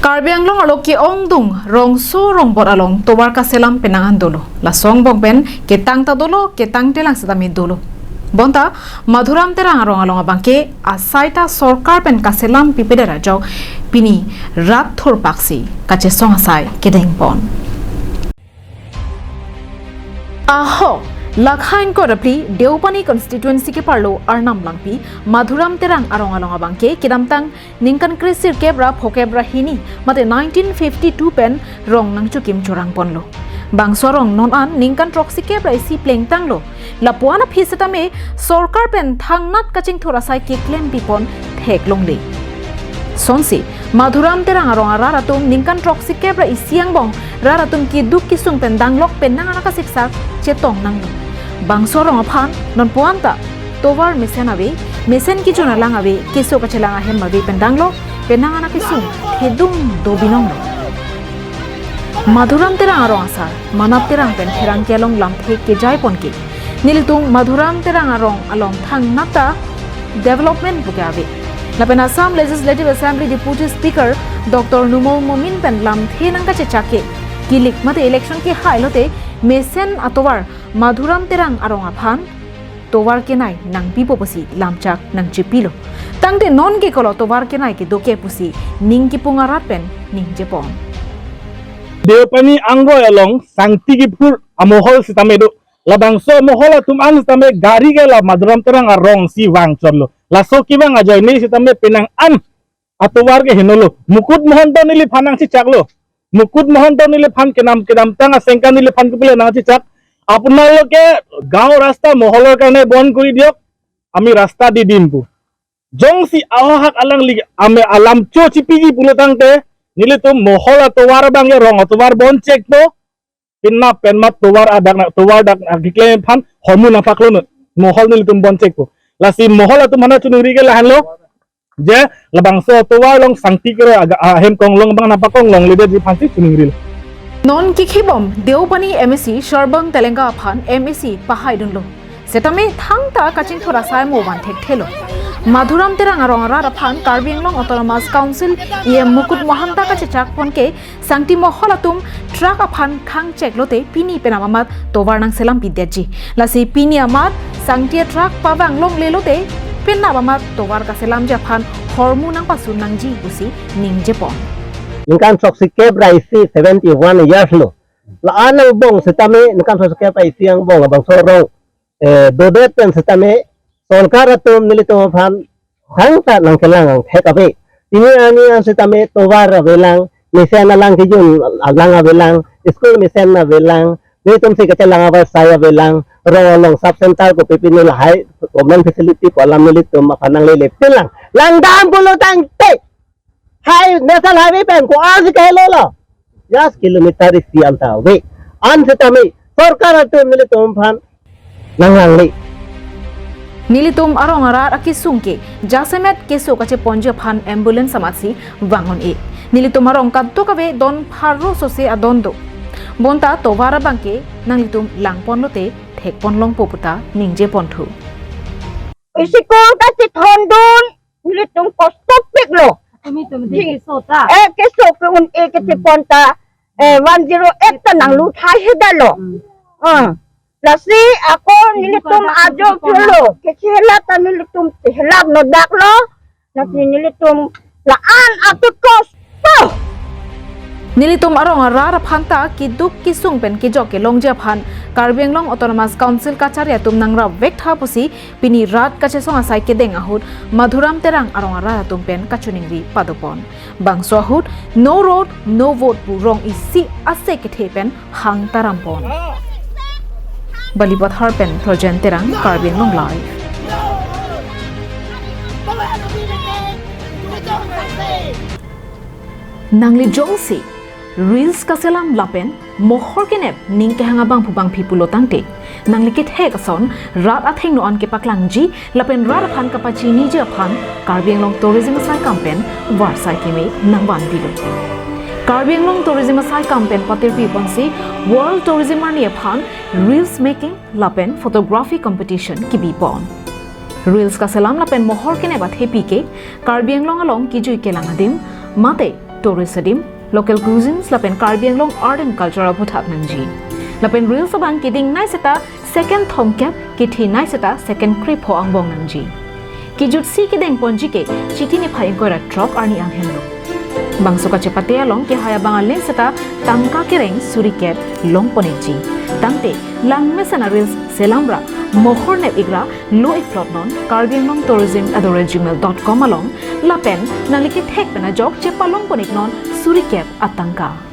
Karbi Anglong alok ki ongdung rong so rong bot along tobar ka selam penangan dolo la song bong ben ketang ta dolo ketang telang setami dolo bonta madhuram terang arong along abangke asaita sorkar pen ka selam pipedera jaw pini rat thor paksi kache song asai kedeng pon aho Lakhain ko rapli Deupani constituency ke parlo Arnam Langpi Madhuram terang arong along abangke kidamtang ningkan krisir kebra phokebra hini mate 1952 pen rong nangchu kim chorang ponlo bangsorong non an ningkan troksi kebra isi pleng tanglo lapuana phisetame sarkar pen thangnat kaching thora sai ke claim pipon thek longle sonsi Madhuram terang arong araratum ningkan troksi kebra isiang bong raratum ki duk kisung pen danglok pen nangana siksak cetong nang bangsorong aphan non puanta tovar mesen ki chuna langawe kiso kachelanga hem mabe pendanglo penangana kisung hedung dobinong Madhuram terang arong asar manap terang pen therang kelong lamthe ke jai ponki niltung Madhuram terang arong along thang nata development bukawe lapen Assam Legislative Assembly Deputy Speaker Dr. Numol Momin pen lamthe nang kache chake kilik mate election ki hailote mesen atovar Madhuram terang arong aphan tovar kenai nang pipo pusi lamchak nang chipilo tangte non ke kolo tovar kenai ke doke pusi ning ki pungarat pen ning jepon Deupani anggo along sangti ki pur amohol sitamedo labangso mohol tum an sitame gari ke la Madhuram terang arong si wang chorlo laso ki bang ajoy ni sitame penang an atovar ke hinolo mukut mohanto nili phanang si chaklo মুকুট মহন্ত নিলে fun কেনাম টাঙা চেংকা নিলে fun কপিলে নাচি চাক আপোনালোকে গাঁও ৰাস্তা মহলৰ কাৰণে বন্ধ কৰি দিয়ক আমি ৰাস্তা দি দিম পু জংসি আহাক আলাং লিগে আমি আলাম চো চিপিগি পুলতাংতে নিলে তো মহল তোৱাৰ বাংলে ৰং তোৱাৰ বন চেক তো পিন্না পেনমা তোৱাৰ আদাক তোৱাৰ ডাক গিকলে ফান হৰমু নাফাকলো মহল নিলে তুম বন চেক পু লাসি মহল তো মানা চুনুৰি গে লাহানলো je labangso towa long sangti kere hem kong long bang napakong long lede di phansi chungril non kikhibom Deupani MSc Sharbang Telenga aphan MSc pahai dunlo setame thangta kaching thora sai mo ban thek thelo Madhuram terang arong ara aphan Karbi Anglong Autonomous Council mukut mohanta kache chak ponke sangti moholatum truck aphan khang cheklote pini penamamat tovar nang selam pidyaji lasi pini amat sangti truck pawang long lelote penna bamat tovar ka selam japan hormu nang pasun nang ji busi ning jepon ningkan soksi kebra isi 71 years lo la anang bong setame ningkan soksi kebra isi yang bong abang sorong dodet pen setame solkar atum nilito phan hangta nang kelang thekabe ini ani an setame tovar belang mesen lang kijun alang belang school mesen na belang nitum se kacelang aba saya belang rolong sub center ko pipinul hai common facility ko alam nilito makanang lele pelang langdam bulutang te hai national highway pen ko आज कहलो लो 10 kilometre isi alta we an setame sarkar atum nilito phan nangang Nilitum arong arar akisungke jasemet keso kache ponje phan ambulance samasi wangon e nilitum arong kadto kabe don pharro sose adondo bonta tovara bangke nanglitum langponlote thekpon long poputa ningje ponthu isikol kasi thondon nilitum kostopik lo sota keso kun kasi ponta 108 ta nang lu thai hedalo lasi ako nilitum ajo pilo kechela ta nilitum helab no daklo lasi nilitum laan atukos Nilitum arong arar phanta kiduk kisung pen kijok ke longja phan Karbi Anglong Autonomous Council kacharya tum nangra vekha pusi pini rat kache songa sai kedeng ahut Madhuram terang arong arar tum pen kachuningri padopon bangso ahut no road no vote pu rong isi ase ke thepen hang tarampon Balibot harpen projen terang Karbi Anglong live Nangli jongsi Reels kaselam lapen mohor kenep ning ke hanga bang phubang phipulo tangte nangli ke thek ason rat atheng no an ke paklang ji lapen rat phan kapachi ni je phan Karbi Anglong tourism sai campaign warsai ke me nangban bilo Karbi Anglong tourism sai campaign patir pi bonsi world tourism ani phan reels making lapen photography competition ki bi pon Reels kaselam lapen mohor kenep athe pi ke Karbi Anglong along ki jui ke langadim mate tourism, local cuisines lapen Karbi Anglong art and culture abuthak nangji. Lapen real sabang kiding nai seta second thomkep kithi nai seta second crip ho angbong nangji. Kijut si kideng ponji ke chiti ni phain ko ra truck arni anghenlo. Bangso ka cepate along ke haya bangal len seta tangka kereng suri kep long poneji. Tangte lang mesana reels selambra mohor nep igra lo iplot non Karbi Anglong tourism@gmail.com along lapen nalike thek pena jok che palong ponik non suri kep atangka.